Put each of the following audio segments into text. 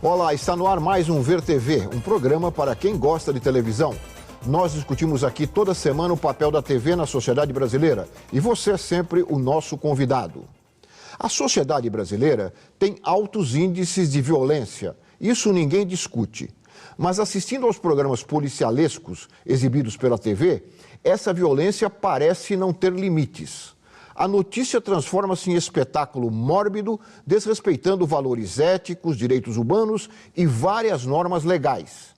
Olá, está no ar mais um Ver TV, um programa para quem gosta de televisão. Nós discutimos aqui toda semana o papel da TV na sociedade brasileira e você é sempre o nosso convidado. A sociedade brasileira tem altos índices de violência, isso ninguém discute. Mas assistindo aos programas policialescos exibidos pela TV, essa violência parece não ter limites. A notícia transforma-se em espetáculo mórbido, desrespeitando valores éticos, direitos humanos e várias normas legais.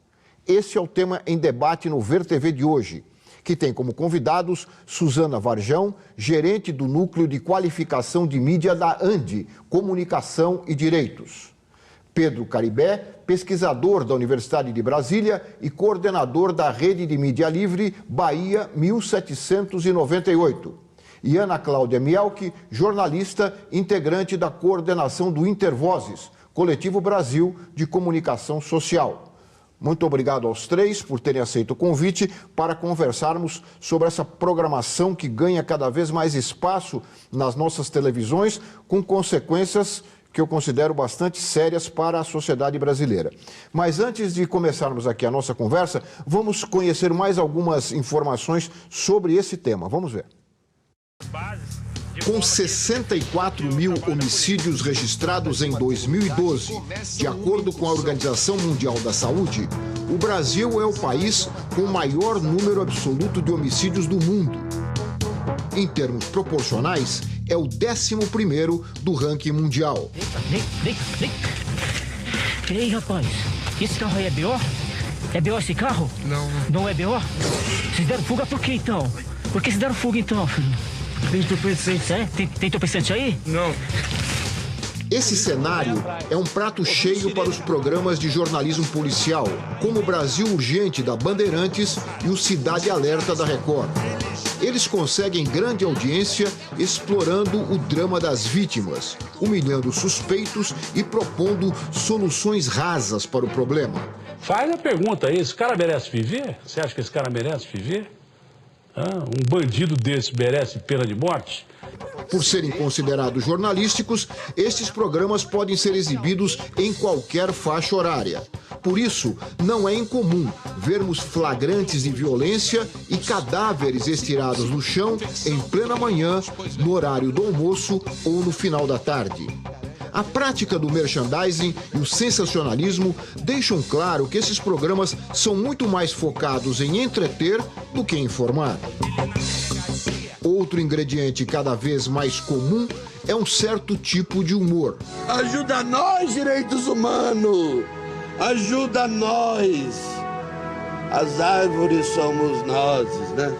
Esse é o tema em debate no Ver TV de hoje, que tem como convidados Suzana Varjão, gerente do Núcleo de Qualificação de Mídia da ANDI, Comunicação e Direitos. Pedro Caribé, pesquisador da Universidade de Brasília e coordenador da Rede de Mídia Livre Bahia 1798. E Ana Cláudia Mielke, jornalista, integrante da coordenação do Intervozes, Coletivo Brasil de Comunicação Social. Muito obrigado aos três por terem aceito o convite para conversarmos sobre essa programação que ganha cada vez mais espaço nas nossas televisões, com consequências que eu considero bastante sérias para a sociedade brasileira. Mas antes de começarmos aqui a nossa conversa, vamos conhecer mais algumas informações sobre esse tema. Vamos ver. Com 64 mil homicídios registrados em 2012, de acordo com a Organização Mundial da Saúde, o Brasil é o país com o maior número absoluto de homicídios do mundo. Em termos proporcionais, é o 11º do ranking mundial. Ei, rapaz, esse carro aí é BO? É BO esse carro? Não. Não é BO? Vocês deram fuga por quê, então? Por que vocês deram fuga, então, filho? Tem entorpecente. É? Tem entorpecente aí? Não. Esse cenário é um prato cheio para os programas de jornalismo policial, como o Brasil Urgente da Bandeirantes e o Cidade Alerta da Record. Eles conseguem grande audiência explorando o drama das vítimas, humilhando suspeitos e propondo soluções rasas para o problema. Faz a pergunta aí, esse cara merece viver? Você acha que esse cara merece viver? Um bandido desse merece pena de morte? Por serem considerados jornalísticos, estes programas podem ser exibidos em qualquer faixa horária. Por isso, não é incomum vermos flagrantes de violência e cadáveres estirados no chão em plena manhã, no horário do almoço ou no final da tarde. A prática do merchandising e o sensacionalismo deixam claro que esses programas são muito mais focados em entreter do que informar. Outro ingrediente cada vez mais comum é um certo tipo de humor. Ajuda nós, direitos humanos! Ajuda nós! As árvores somos nós, né?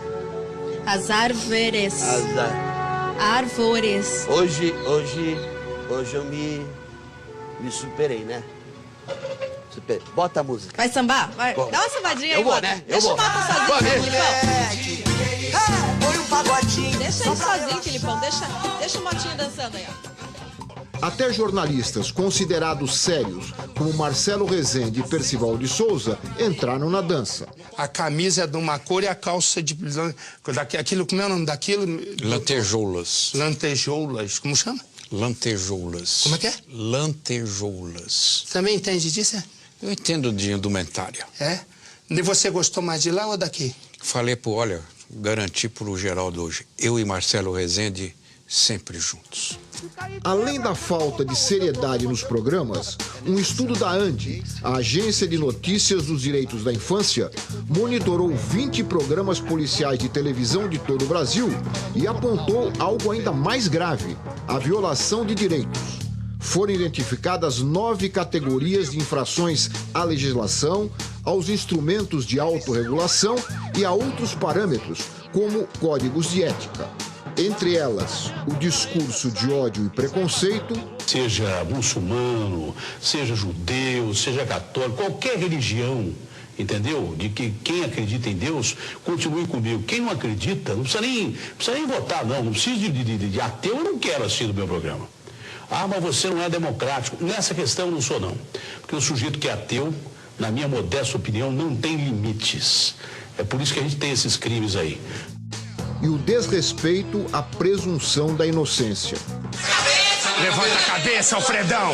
As árvores. Árvores. Hoje eu me superei, né? Bota a música. Vai sambar? Vai. Dá uma sambadinha aí, eu vou, né? Deixa o Mota sozinho, Filipão. Põe um pagodinho. Deixa ele sozinho, Filipão. Deixa o Motinho dançando aí, ó. Até jornalistas considerados sérios, como Marcelo Rezende e Percival de Souza, entraram na dança. A camisa é de uma cor e a calça de... Aquilo, como é o nome daquilo? Lantejoulas. Lantejoulas. Como chama? Lantejoulas. Como é que é? Lantejoulas. Também entende disso? Eu entendo de indumentária. É? E você gostou mais de lá ou daqui? Falei garanti pro Geraldo hoje. Eu e Marcelo Rezende sempre juntos. Além da falta de seriedade nos programas, um estudo da ANDI, a Agência de Notícias dos Direitos da Infância, monitorou 20 programas policiais de televisão de todo o Brasil e apontou algo ainda mais grave, a violação de direitos. Foram identificadas 9 categorias de infrações à legislação, aos instrumentos de autorregulação e a outros parâmetros, como códigos de ética. Entre elas, o discurso de ódio e preconceito. Seja muçulmano, seja judeu, seja católico, qualquer religião, entendeu? De que quem acredita em Deus, continue comigo. Quem não acredita, não precisa nem votar, não. Não precisa de ateu, eu não quero assistir do meu programa. Ah, mas você não é democrático. Nessa questão eu não sou, não. Porque o sujeito que é ateu, na minha modesta opinião, não tem limites. É por isso que a gente tem esses crimes aí. E o desrespeito à presunção da inocência. Levanta a cabeça, Alfredão!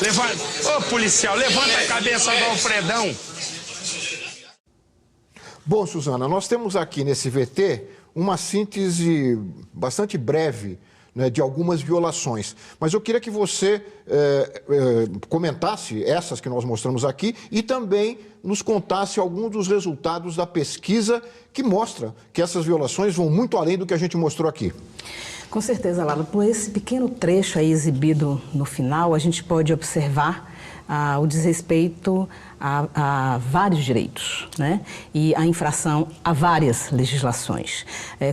Levanta. Ô, policial, levanta a cabeça do Alfredão. Bom, Suzana, nós temos aqui nesse VT uma síntese bastante breve, né, de algumas violações. Mas eu queria que você comentasse essas que nós mostramos aqui e também nos contasse alguns dos resultados da pesquisa que mostra que essas violações vão muito além do que a gente mostrou aqui. Com certeza, Lalo. Por esse pequeno trecho aí exibido no final, a gente pode observar o desrespeito a vários direitos, né? E a infração a várias legislações.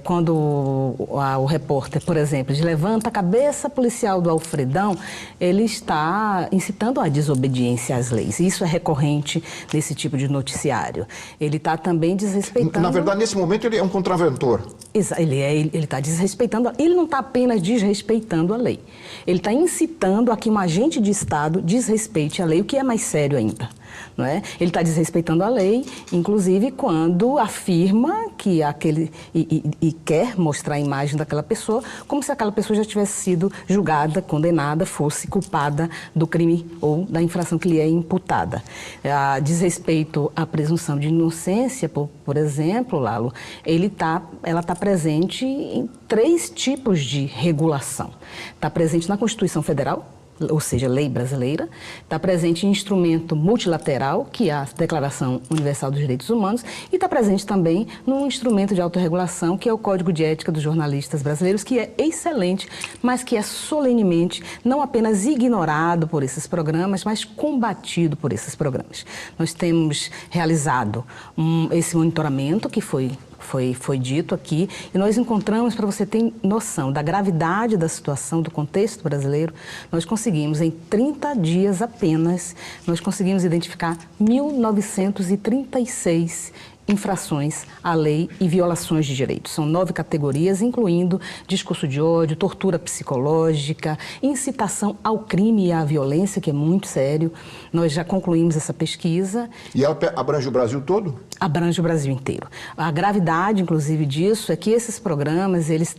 Quando o repórter, por exemplo, levanta a cabeça policial do Alfredão, ele está incitando a desobediência às leis. Isso é recorrente nesse tipo de noticiário. Ele está também desrespeitando... Na verdade, nesse momento, ele é um contraventor. Ele está desrespeitando... Ele não está apenas desrespeitando a lei. Ele está incitando a que um agente de Estado desrespeite a lei, o que é mais sério ainda. Não é? Ele está desrespeitando a lei, inclusive quando afirma que e quer mostrar a imagem daquela pessoa como se aquela pessoa já tivesse sido julgada, condenada, fosse culpada do crime ou da infração que lhe é imputada. Desrespeito à presunção de inocência, por exemplo, Lalo, ela está presente em 3 tipos de regulação. Está presente na Constituição Federal, ou seja, lei brasileira, está presente em instrumento multilateral, que é a Declaração Universal dos Direitos Humanos, e está presente também num instrumento de autorregulação, que é o Código de Ética dos Jornalistas Brasileiros, que é excelente, mas que é solenemente não apenas ignorado por esses programas, mas combatido por esses programas. Nós temos realizado esse monitoramento que foi dito aqui, e nós encontramos, para você ter noção da gravidade da situação, do contexto brasileiro, nós conseguimos, em 30 dias apenas, nós conseguimos identificar 1.936 infrações à lei e violações de direitos. São 9 categorias, incluindo discurso de ódio, tortura psicológica, incitação ao crime e à violência, que é muito sério. Nós já concluímos essa pesquisa. E ela abrange o Brasil todo? Abrange o Brasil inteiro. A gravidade, inclusive, disso é que esses programas, eles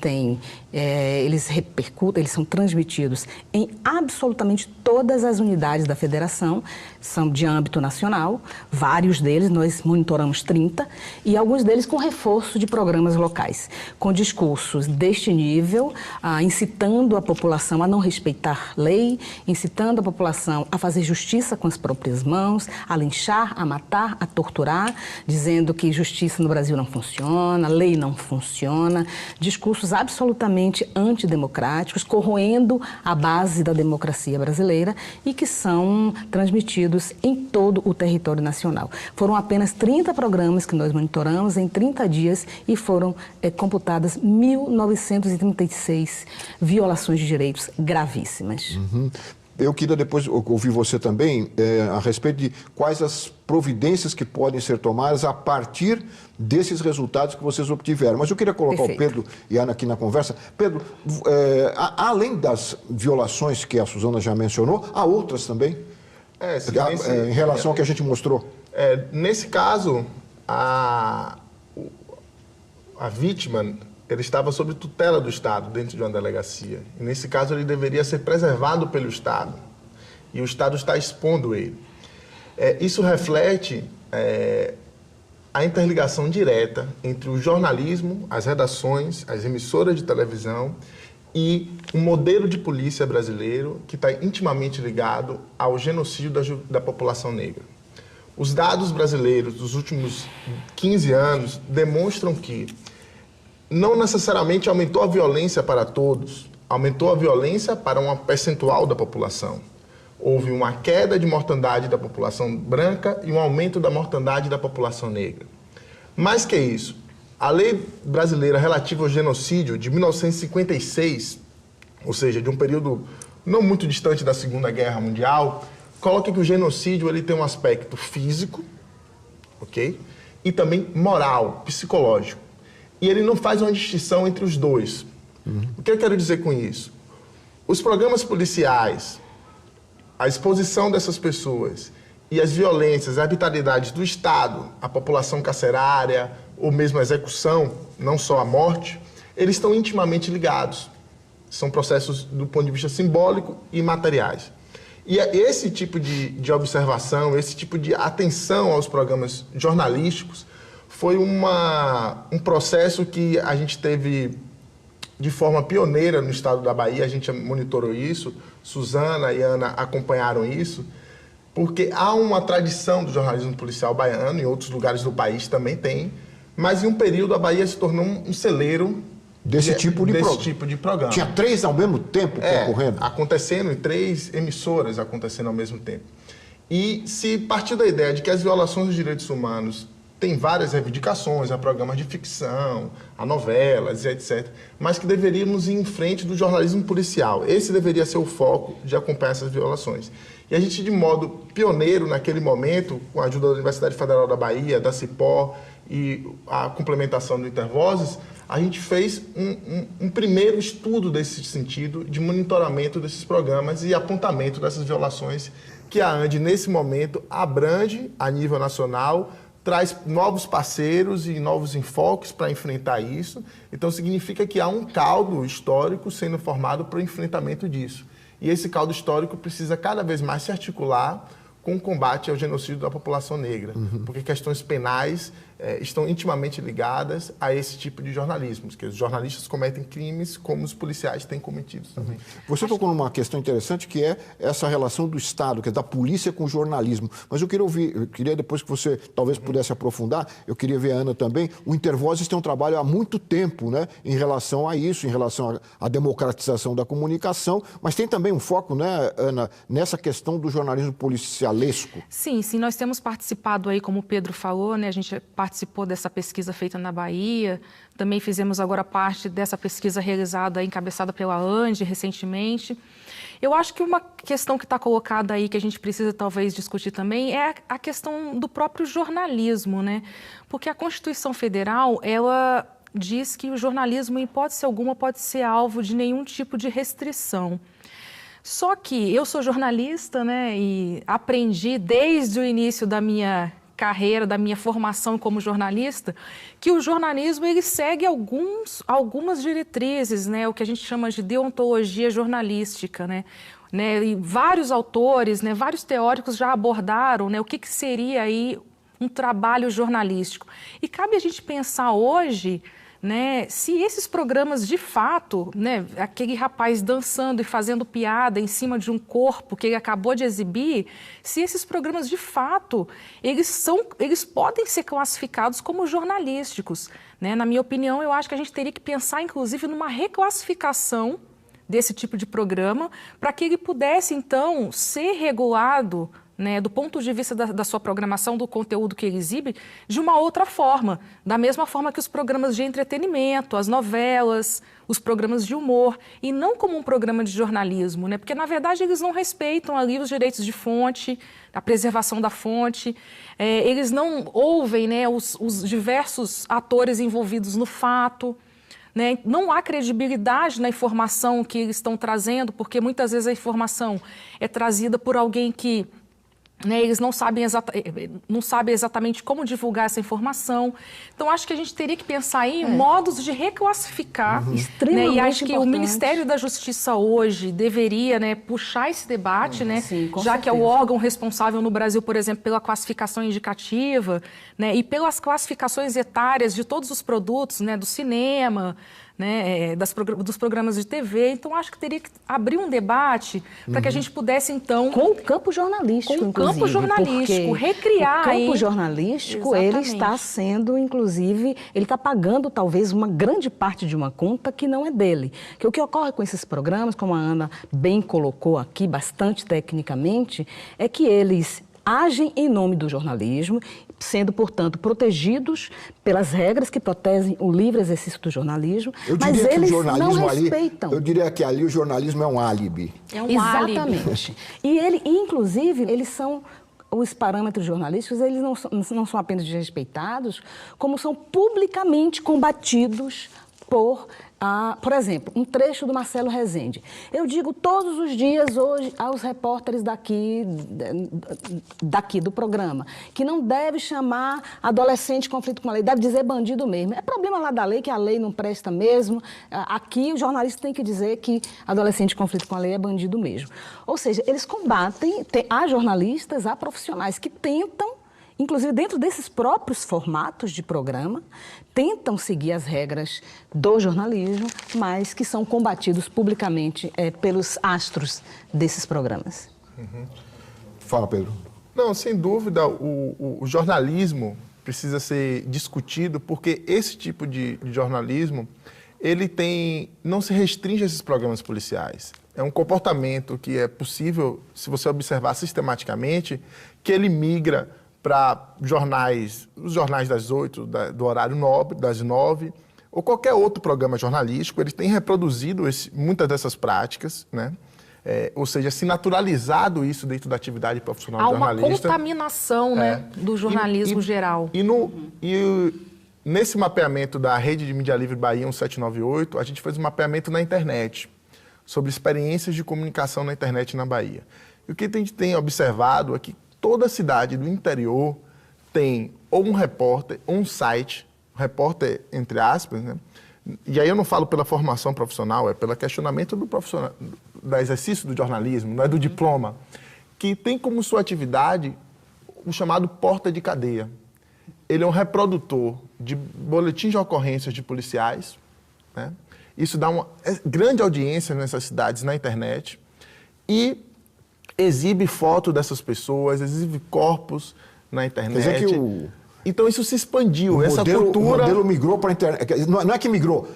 repercutem, eles são transmitidos em absolutamente todas as unidades da federação, são de âmbito nacional, vários deles, nós monitoramos 30, e alguns deles com reforço de programas locais, com discursos deste nível, incitando a população a não respeitar lei, incitando a população a fazer justiça com as próprias mãos, a linchar, a matar, a torturar, dizendo que justiça no Brasil não funciona, lei não funciona, discursos absolutamente antidemocráticos, corroendo a base da democracia brasileira e que são transmitidos em todo o território nacional. Foram apenas 30 programas que nós monitoramos em 30 dias e foram computadas 1.936 violações de direitos gravíssimas. Uhum. Eu queria depois ouvir você também a respeito de quais as providências que podem ser tomadas a partir desses resultados que vocês obtiveram. Mas eu queria colocar o Pedro e a Ana aqui na conversa. Pedro, além das violações que a Suzana já mencionou, há outras também? Em relação ao que a gente mostrou. Nesse caso, a vítima... ele estava sob tutela do Estado, dentro de uma delegacia. E, nesse caso, ele deveria ser preservado pelo Estado. E o Estado está expondo ele. Isso reflete a interligação direta entre o jornalismo, as redações, as emissoras de televisão e um modelo de polícia brasileiro que está intimamente ligado ao genocídio da população negra. Os dados brasileiros dos últimos 15 anos demonstram que não necessariamente aumentou a violência para todos, aumentou a violência para um percentual da população. Houve uma queda de mortandade da população branca e um aumento da mortandade da população negra. Mais que isso, a lei brasileira relativa ao genocídio de 1956, ou seja, de um período não muito distante da Segunda Guerra Mundial, coloca que o genocídio ele tem um aspecto físico, ok? E também moral, psicológico. E ele não faz uma distinção entre os dois. O que eu quero dizer com isso? Os programas policiais, a exposição dessas pessoas e as violências, as arbitrariedades do Estado, a população carcerária ou mesmo a execução, não só a morte, eles estão intimamente ligados. São processos do ponto de vista simbólico e materiais. E esse tipo de observação, esse tipo de atenção aos programas jornalísticos foi um processo que a gente teve de forma pioneira no estado da Bahia. A gente monitorou isso, Suzana e Ana acompanharam isso, porque há uma tradição do jornalismo policial baiano, em outros lugares do país também tem, mas em um período a Bahia se tornou um celeiro desse tipo de programa. Tinha 3 ao mesmo tempo concorrendo? Acontecendo em 3 emissoras acontecendo ao mesmo tempo. E se partir da ideia de que as violações dos direitos humanos têm várias reivindicações, a programas de ficção, a novelas, etc., mas que deveríamos ir em frente do jornalismo policial. Esse deveria ser o foco de acompanhar essas violações. E a gente, de modo pioneiro naquele momento, com a ajuda da Universidade Federal da Bahia, da Cipó e a complementação do Intervozes, a gente fez um primeiro estudo desse sentido, de monitoramento desses programas e apontamento dessas violações que a ANDI, nesse momento, abrange a nível nacional, traz novos parceiros e novos enfoques para enfrentar isso. Então, significa que há um caldo histórico sendo formado para o enfrentamento disso. E esse caldo histórico precisa cada vez mais se articular com o combate ao genocídio da população negra, porque questões penais estão intimamente ligadas a esse tipo de jornalismo, que os jornalistas cometem crimes como os policiais têm cometido também. Você tocou numa questão interessante, que é essa relação do Estado, que é da polícia com o jornalismo. Mas eu queria depois que você talvez pudesse aprofundar, eu queria ver a Ana também. O Intervozes tem um trabalho há muito tempo, né, em relação a isso, em relação à democratização da comunicação, mas tem também um foco, né, Ana, nessa questão do jornalismo policialesco. Sim, nós temos participado aí, como o Pedro falou, né, a gente participou dessa pesquisa feita na Bahia, também fizemos agora parte dessa pesquisa realizada, encabeçada pela ANDI recentemente. Eu acho que uma questão que está colocada aí, que a gente precisa talvez discutir também, é a questão do próprio jornalismo, né? Porque a Constituição Federal, ela diz que o jornalismo, em hipótese alguma, pode ser alvo de nenhum tipo de restrição. Só que eu sou jornalista, né, e aprendi desde o início da minha carreira, da minha formação como jornalista, que o jornalismo ele segue algumas diretrizes, né, o que a gente chama de deontologia jornalística, né, e vários autores, né, vários teóricos já abordaram, né, o que seria aí um trabalho jornalístico. E cabe a gente pensar hoje, né, se esses programas de fato, né, aquele rapaz dançando e fazendo piada em cima de um corpo que ele acabou de exibir, se esses programas de fato, eles podem ser classificados como jornalísticos, né? Na minha opinião, eu acho que a gente teria que pensar, inclusive, numa reclassificação desse tipo de programa, para que ele pudesse, então, ser regulado, né, do ponto de vista da sua programação, do conteúdo que ele exibe, de uma outra forma, da mesma forma que os programas de entretenimento, as novelas, os programas de humor, e não como um programa de jornalismo, né, porque, na verdade, eles não respeitam ali os direitos de fonte, a preservação da fonte, eles não ouvem, né, os diversos atores envolvidos no fato, né? Não há credibilidade na informação que eles estão trazendo, porque muitas vezes a informação é trazida por alguém que, né, eles não sabem exatamente como divulgar essa informação. Então, acho que a gente teria que pensar em modos de reclassificar. Né, e acho que o Ministério da Justiça hoje deveria, né, puxar esse debate, né, sim, já certeza. Que é o órgão responsável no Brasil, por exemplo, pela classificação indicativa, né, e pelas classificações etárias de todos os produtos, né, do cinema, né, dos programas de TV. Então, acho que teria que abrir um debate para que a gente pudesse, então... Com o campo jornalístico, com o campo jornalístico, recriar... O campo jornalístico, ele está sendo, inclusive, ele está pagando, talvez, uma grande parte de uma conta que não é dele. Que o que ocorre com esses programas, como a Ana bem colocou aqui, bastante tecnicamente, é que eles agem em nome do jornalismo, sendo, portanto, protegidos pelas regras que protegem o livre exercício do jornalismo, mas eles não respeitam. Eu diria que ali o jornalismo é um álibi. É um Exatamente. álibi. E inclusive, eles são... Os parâmetros jornalísticos, eles não são apenas desrespeitados, como são publicamente combatidos por por exemplo, um trecho do Marcelo Rezende. Eu digo todos os dias hoje aos repórteres daqui do programa que não deve chamar adolescente conflito com a lei, deve dizer bandido mesmo. É problema lá da lei, que a lei não presta mesmo. Aqui o jornalista tem que dizer que adolescente conflito com a lei é bandido mesmo. Ou seja, eles combatem, há jornalistas, há profissionais que tentam, inclusive dentro desses próprios formatos de programa, tentam seguir as regras do jornalismo, mas que são combatidos publicamente pelos astros desses programas. Uhum. Fala, Pedro. Não, sem dúvida, o jornalismo precisa ser discutido, porque esse tipo de jornalismo, ele não se restringe a esses programas policiais. É um comportamento que é possível, se você observar sistematicamente, que ele migra para os jornais das 8, do horário nobre, das 9, ou qualquer outro programa jornalístico. Eles têm reproduzido muitas dessas práticas, né? Ou seja, se naturalizado isso dentro da atividade profissional do jornalista. Há uma contaminação, né, do jornalismo geral. E nesse mapeamento da Rede de Mídia Livre Bahia 1798, a gente fez um mapeamento na internet, sobre experiências de comunicação na internet na Bahia. E o que a gente tem observado é que toda cidade do interior tem ou um repórter, ou um site, repórter entre aspas, né? E aí eu não falo pela formação profissional, é pelo questionamento do exercício do jornalismo, não é do diploma, que tem como sua atividade o chamado porta de cadeia. Ele é um reprodutor de boletins de ocorrências de policiais, né? Isso dá uma grande audiência nessas cidades na internet e exibe foto dessas pessoas, exibe corpos na internet. Quer dizer que Então isso se expandiu, essa cultura... O modelo migrou para a internet. Não é que migrou,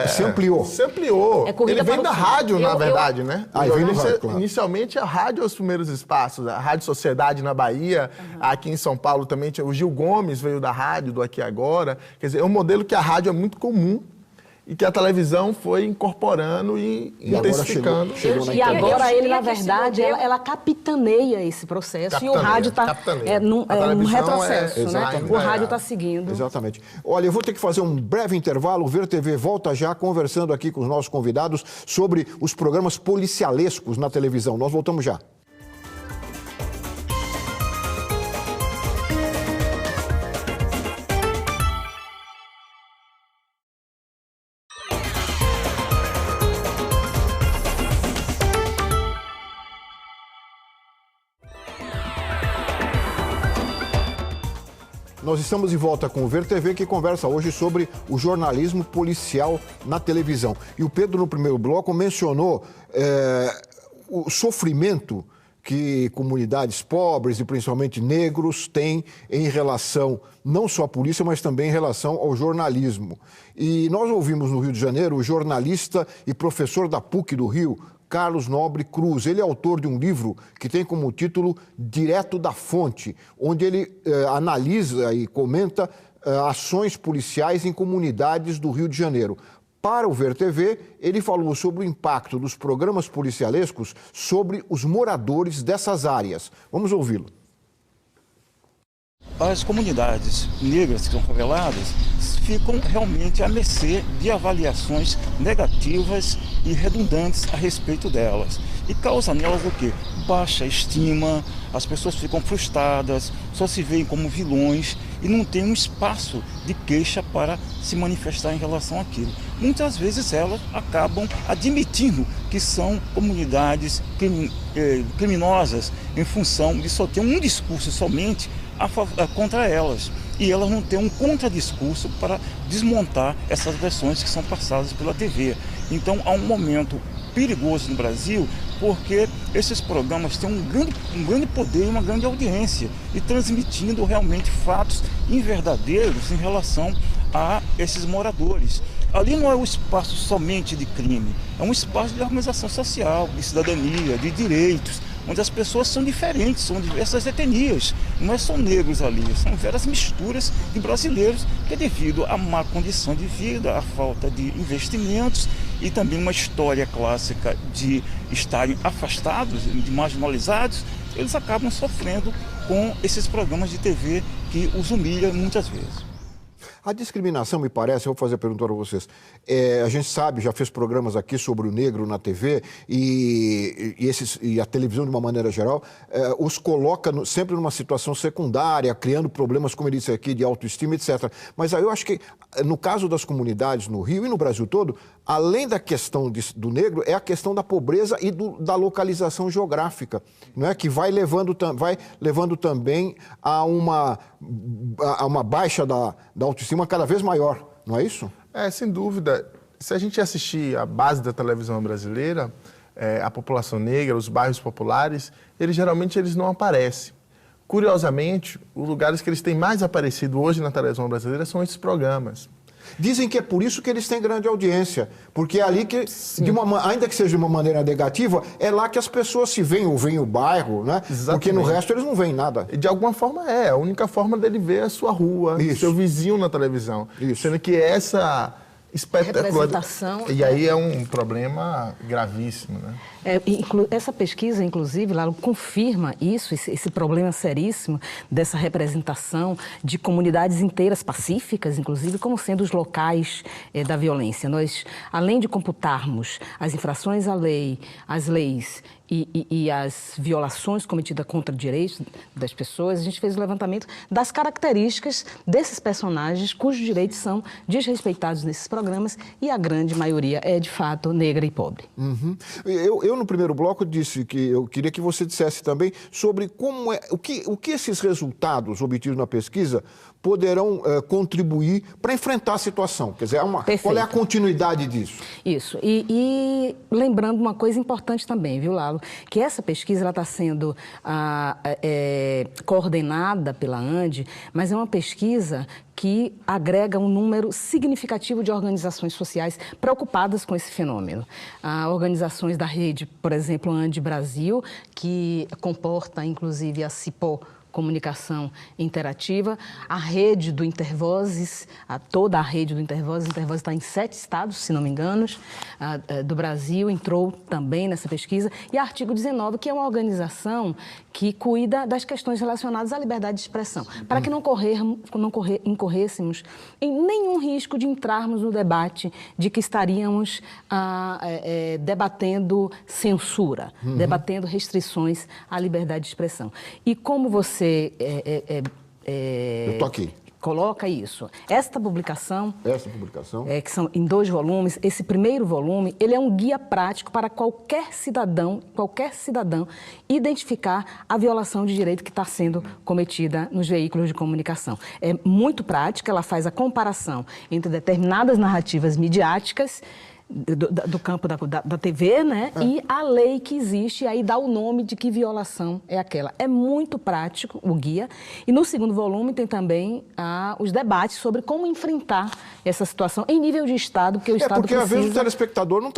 se ampliou. Se ampliou. Ele vem da rádio, na verdade, né? Vem do rádio, claro. Inicialmente a rádio é os primeiros espaços. A Rádio Sociedade na Bahia, aqui em São Paulo também tinha... O Gil Gomes veio da rádio, do Aqui Agora. Quer dizer, é um modelo que a rádio é muito comum e que a televisão foi incorporando e intensificando. E agora ele, na verdade, ela capitaneia esse processo e o rádio está num retrocesso, né? O rádio está seguindo. Exatamente. Olha, eu vou ter que fazer um breve intervalo. O Ver TV volta já conversando aqui com os nossos convidados sobre os programas policialescos na televisão. Nós voltamos já. Nós estamos de volta com o Ver TV, que conversa hoje sobre o jornalismo policial na televisão. E o Pedro, no primeiro bloco, mencionou o sofrimento que comunidades pobres e principalmente negros têm em relação, não só à polícia, mas também em relação ao jornalismo. E nós ouvimos no Rio de Janeiro o jornalista e professor da PUC do Rio, Carlos Nobre Cruz. Ele é autor de um livro que tem como título Direto da Fonte, onde ele analisa e comenta ações policiais em comunidades do Rio de Janeiro. Para o Ver TV, ele falou sobre o impacto dos programas policialescos sobre os moradores dessas áreas. Vamos ouvi-lo. As comunidades negras que são faveladas ficam realmente à mercê de avaliações negativas e redundantes a respeito delas. E causa nelas o quê? Baixa estima, as pessoas ficam frustradas, só se veem como vilões e não tem um espaço de queixa para se manifestar em relação àquilo. Muitas vezes elas acabam admitindo que são comunidades criminosas em função de só ter um discurso somente contra elas. E elas não têm um contradiscurso para desmontar essas versões que são passadas pela TV. Então há um momento perigoso no Brasil, porque esses programas têm um grande poder e uma grande audiência, e transmitindo realmente fatos inverdadeiros em relação a esses moradores. Ali não é um espaço somente de crime, é um espaço de organização social, de cidadania, de direitos, onde as pessoas são diferentes, são diversas etnias. Não é só negros ali, são várias misturas de brasileiros, que é devido à má condição de vida, à falta de investimentos e também uma história clássica de estarem afastados, de marginalizados, eles acabam sofrendo com esses programas de TV que os humilham muitas vezes. A discriminação, me parece, eu vou fazer a pergunta para vocês, a gente sabe, já fez programas aqui sobre o negro na TV e a televisão de uma maneira geral, os coloca sempre numa situação secundária, criando problemas, como ele disse aqui, de autoestima, etc. Mas aí eu acho que, no caso das comunidades no Rio e no Brasil todo, além da questão do negro, é a questão da pobreza e da localização geográfica, não é? Que vai levando também a uma baixa da autoestima cada vez maior, não é isso? Sem dúvida. Se a gente assistir a base da televisão brasileira, a população negra, os bairros populares, geralmente eles não aparecem. Curiosamente, os lugares que eles têm mais aparecido hoje na televisão brasileira são esses programas. Dizem que é por isso que eles têm grande audiência, porque é ali que, ainda que seja de uma maneira negativa, é lá que as pessoas se veem, ou veem o bairro, né? Exatamente. Porque no resto eles não veem nada. De alguma forma a única forma dele ver a sua rua, seu vizinho na televisão. Isso. Sendo que essa representação... E aí é um problema gravíssimo, né? Essa pesquisa, inclusive, Lalo, confirma isso, esse problema seríssimo dessa representação de comunidades inteiras pacíficas, inclusive, como sendo os locais da violência. Nós, além de computarmos as infrações à lei, as leis e as violações cometidas contra direitos das pessoas, a gente fez o levantamento das características desses personagens cujos direitos são desrespeitados nesses programas e a grande maioria é, de fato, negra e pobre. Uhum. Eu, no primeiro bloco, disse que eu queria que você dissesse também sobre o que esses resultados obtidos na pesquisa poderão contribuir para enfrentar a situação. Quer dizer, qual é a continuidade disso? Isso. E lembrando uma coisa importante também, viu, Lalo? Que essa pesquisa está sendo coordenada pela ANDI, mas é uma pesquisa que agrega um número significativo de organizações sociais preocupadas com esse fenômeno. Organizações da rede, por exemplo, a ANDI Brasil, que comporta, inclusive, a CIPO, Comunicação Interativa, a rede do Intervozes, toda a rede do Intervozes. O Intervozes está em 7 estados, se não me engano, do Brasil, entrou também nessa pesquisa. E a Artigo 19, que é uma organização que cuida das questões relacionadas à liberdade de expressão, para que não incorrêssemos em nenhum risco de entrarmos no debate de que estaríamos debatendo censura, debatendo restrições à liberdade de expressão. E como você eu tô aqui. Coloca isso. Esta publicação, que são em 2 volumes, esse primeiro volume, ele é um guia prático para qualquer cidadão identificar a violação de direito que está sendo cometida nos veículos de comunicação. É muito prática, ela faz a comparação entre determinadas narrativas midiáticas do campo da TV, né? E a lei que existe, e aí dá o nome de que violação é aquela. É muito prático o guia. E no segundo volume tem também os debates sobre como enfrentar essa situação em nível de Estado, porque o Estado porque precisa... às vezes o telespectador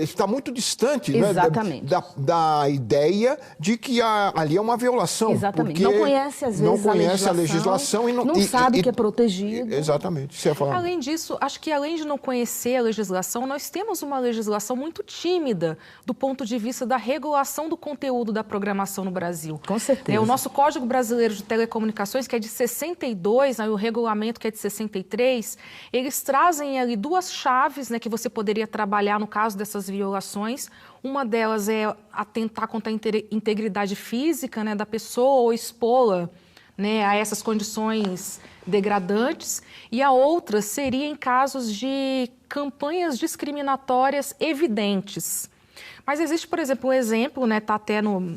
está muito distante, exatamente, né, da ideia de que ali é uma violação. Exatamente. Não conhece, às vezes, a legislação e não sabe que é protegido. Exatamente. Você ia falar. Além disso, acho que além de não conhecer a legislação, nós temos uma legislação muito tímida do ponto de vista da regulação do conteúdo da programação no Brasil. Com certeza. O nosso Código Brasileiro de Telecomunicações, que é de 62, o regulamento, que é de 63, eles trazem ali 2 chaves, né, que você poderia trabalhar no caso dessas violações. Uma delas é atentar contra a integridade física, né, da pessoa ou expô-la, né, a essas condições degradantes, e a outra seria em casos de campanhas discriminatórias evidentes. Mas existe, por exemplo, um exemplo, né, está até num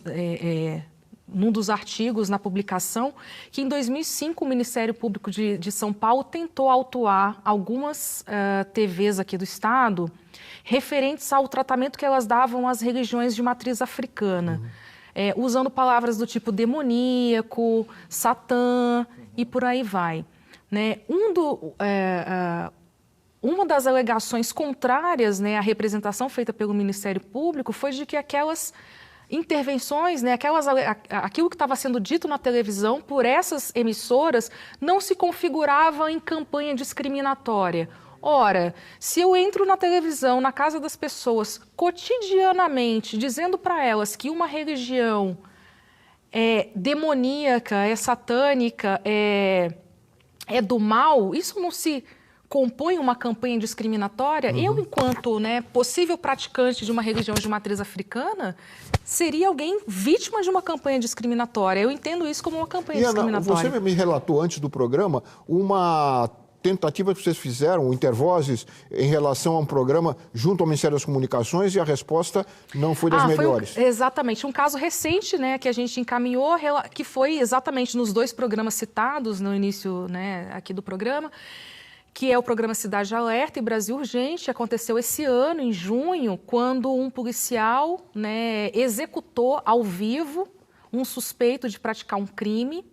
dos artigos na publicação, que em 2005 o Ministério Público de São Paulo tentou autuar algumas TVs aqui do estado referentes ao tratamento que elas davam às religiões de matriz africana. Usando palavras do tipo demoníaco, satã e por aí vai. Né? Uma das alegações contrárias, né, à representação feita pelo Ministério Público foi de que aquelas intervenções, né, aquilo que estava sendo dito na televisão por essas emissoras não se configurava em campanha discriminatória. Ora, se eu entro na televisão, na casa das pessoas, cotidianamente, dizendo para elas que uma religião é demoníaca, é satânica, é é do mal, isso não se compõe uma campanha discriminatória? Eu, enquanto, né, possível praticante de uma religião de matriz africana, seria alguém vítima de uma campanha discriminatória. Eu entendo isso como uma campanha discriminatória. Você me relatou antes do programa uma tentativa que vocês fizeram, Intervozes, em relação a um programa junto ao Ministério das Comunicações, e a resposta não foi das melhores. Exatamente. Um caso recente, né, que a gente encaminhou, que foi exatamente nos 2 programas citados no início, né, aqui do programa, que é o programa Cidade Alerta e Brasil Urgente. Aconteceu esse ano, em junho, quando um policial, né, executou ao vivo um suspeito de praticar um crime.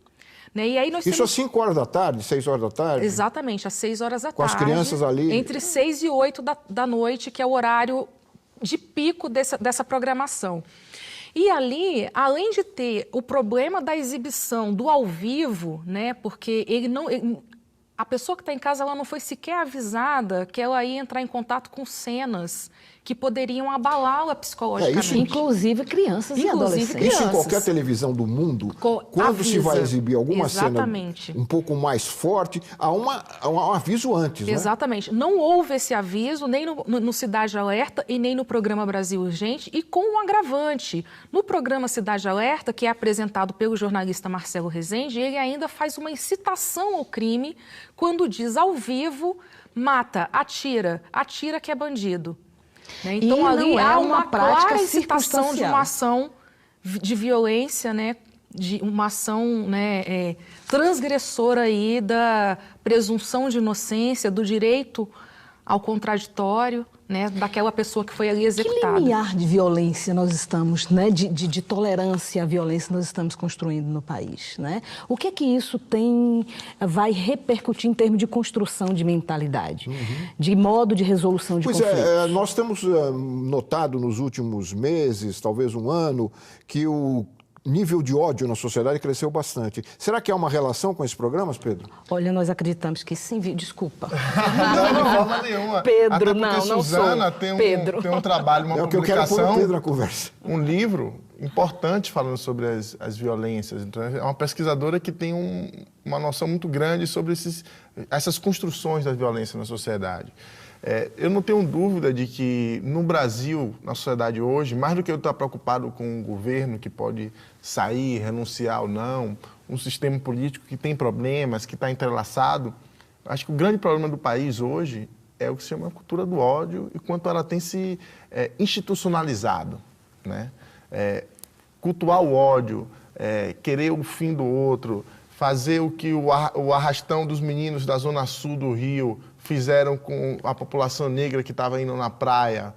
Né? E aí nós Isso às 5 horas da tarde, 6 horas da tarde? Exatamente, às 6 horas da tarde. Com as crianças ali? Entre 6 e 8 da noite, que é o horário de pico dessa programação. E ali, além de ter o problema da exibição do ao vivo, né, porque a pessoa que está em casa, ela não foi sequer avisada que ela ia entrar em contato com cenas que poderiam abalá-la psicologicamente. Inclusive crianças e adolescentes. Isso em qualquer televisão do mundo, quando se vai exibir alguma cena um pouco mais forte, há um aviso antes, Exatamente. Né? Não houve esse aviso nem no Cidade Alerta e nem no programa Brasil Urgente, e com um agravante. No programa Cidade Alerta, que é apresentado pelo jornalista Marcelo Rezende, ele ainda faz uma incitação ao crime quando diz ao vivo: mata, atira que é bandido. Né? Então, ali há uma clara incitação de uma ação de violência, né? De uma ação, né, transgressora aí da presunção de inocência, do direito ao contraditório, né, daquela pessoa que foi ali executada. Que limiar de violência nós estamos, né, de tolerância à violência nós estamos construindo no país, né? O que é que isso vai repercutir em termos de construção de mentalidade, de modo de resolução de conflitos? Nós temos notado nos últimos meses, talvez um ano, que o nível de ódio na sociedade cresceu bastante. Será que há uma relação com esses programas, Pedro? Olha, nós acreditamos que sim. Desculpa. Não, de forma nenhuma. Pedro, não Suzana tem um trabalho, uma publicação, eu quero pôr o Pedro na conversa. Um livro importante falando sobre as violências. Então, é uma pesquisadora que tem uma noção muito grande sobre essas construções da violência na sociedade. Eu não tenho dúvida de que no Brasil, na sociedade hoje, mais do que eu estar preocupado com o governo que pode sair, renunciar ou não, um sistema político que tem problemas, que está entrelaçado, acho que o grande problema do país hoje é o que se chama a cultura do ódio e quanto ela tem se institucionalizado, né? Cultuar o ódio, querer o fim do outro, fazer o que o arrastão dos meninos da Zona Sul do Rio fizeram com a população negra que estava indo na praia,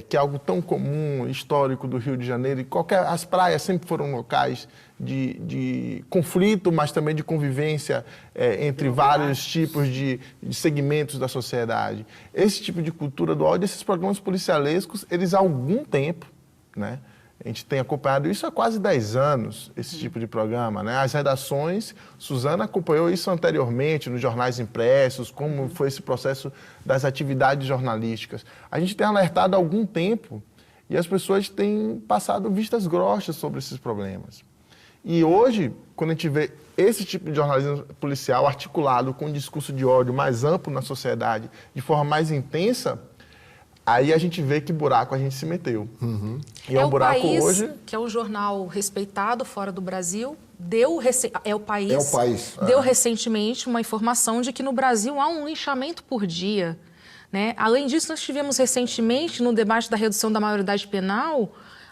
que é algo tão comum, histórico do Rio de Janeiro. E as praias sempre foram locais de conflito, mas também de convivência entre vários tipos de segmentos da sociedade. Esse tipo de cultura do ódio, esses programas policialescos, eles há algum tempo, né? A gente tem acompanhado isso há quase 10 anos, esse tipo de programa, né? As redações, Suzana acompanhou isso anteriormente nos jornais impressos, como foi esse processo das atividades jornalísticas. A gente tem alertado há algum tempo e as pessoas têm passado vistas grossas sobre esses problemas. E hoje, quando a gente vê esse tipo de jornalismo policial articulado com um discurso de ódio mais amplo na sociedade, de forma mais intensa, aí a gente vê que buraco a gente se meteu. E é um buraco País, hoje, que é um jornal respeitado fora do Brasil, deu recentemente uma informação de que no Brasil há um linchamento por dia, né? Além disso, nós tivemos recentemente, no debate da redução da maioridade penal,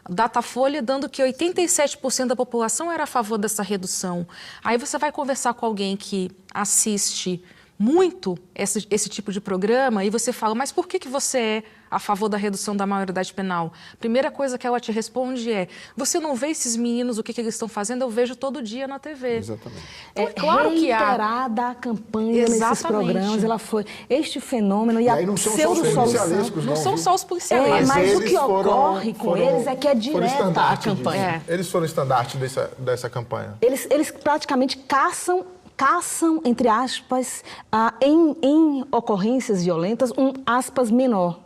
Datafolha dando que 87% da população era a favor dessa redução. Aí você vai conversar com alguém que assiste muito esse tipo de programa e você fala, mas por que você é a favor da redução da maioridade penal? Primeira coisa que ela te responde é, você não vê esses meninos, o que eles estão fazendo? Eu vejo todo dia na TV. Exatamente. Então, claro que a campanha nesses programas, ela foi este fenômeno e a pseudo-solução. Não são só os policiais. Mas o que ocorre com eles é que é direta a campanha. Eles foram estandarte dessa campanha. Eles praticamente caçam, entre aspas, em ocorrências violentas, aspas, menor.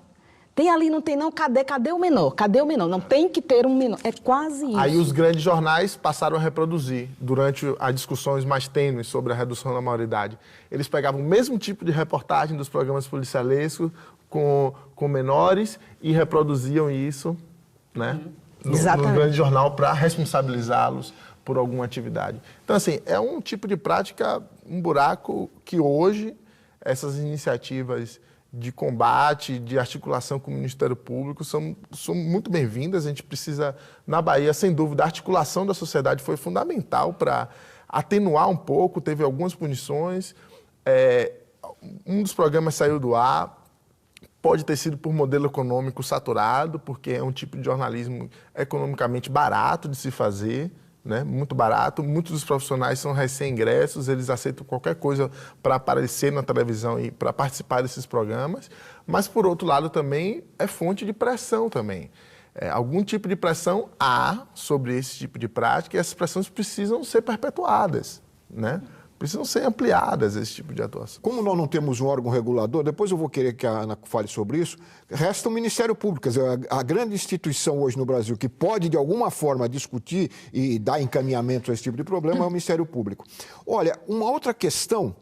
Tem ali, não tem não, cadê o menor? Cadê o menor? Não tem que ter um menor. É quase isso. Aí os grandes jornais passaram a reproduzir, durante as discussões mais tênues sobre a redução da maioridade. Eles pegavam o mesmo tipo de reportagem dos programas policialescos com menores e reproduziam isso, né, no grande jornal para responsabilizá-los por alguma atividade. Então, assim, é um tipo de prática, um buraco que hoje essas iniciativas de combate, de articulação com o Ministério Público são muito bem-vindas. A gente precisa, na Bahia, sem dúvida, a articulação da sociedade foi fundamental para atenuar um pouco, teve algumas punições. Um dos programas saiu do ar, pode ter sido por modelo econômico saturado, porque é um tipo de jornalismo economicamente barato de se fazer, né? Muito barato. Muitos dos profissionais são recém-ingressos, eles aceitam qualquer coisa para aparecer na televisão e para participar desses programas, mas, por outro lado, também é fonte de pressão também. Algum tipo de pressão há sobre esse tipo de prática e essas pressões precisam ser perpetuadas, né? Precisam ser ampliadas esse tipo de atuação. Como nós não temos um órgão regulador, depois eu vou querer que a Ana fale sobre isso, resta o Ministério Público. Quer dizer, a grande instituição hoje no Brasil que pode, de alguma forma, discutir e dar encaminhamento a esse tipo de problema é o Ministério Público. Olha, uma outra questão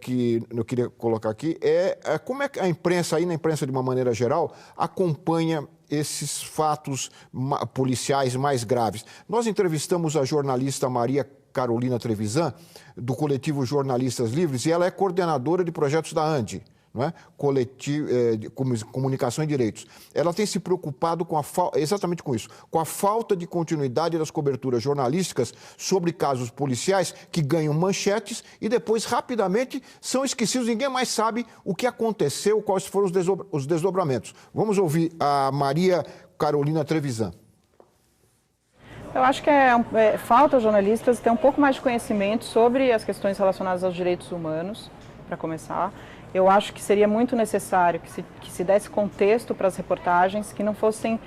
que eu queria colocar aqui é como é que a imprensa, aí na imprensa de uma maneira geral, acompanha esses fatos policiais mais graves. Nós entrevistamos a jornalista Maria Carolina Trevisan, do coletivo Jornalistas Livres, e ela é coordenadora de projetos da ANDI, não é? Comunicação e Direitos. Ela tem se preocupado com exatamente com isso, com a falta de continuidade das coberturas jornalísticas sobre casos policiais que ganham manchetes e depois rapidamente são esquecidos, ninguém mais sabe o que aconteceu, quais foram os desdobramentos. Vamos ouvir a Maria Carolina Trevisan. Eu acho que falta aos jornalistas ter um pouco mais de conhecimento sobre as questões relacionadas aos direitos humanos, para começar. Eu acho que seria muito necessário que se desse contexto para as reportagens, que não fossem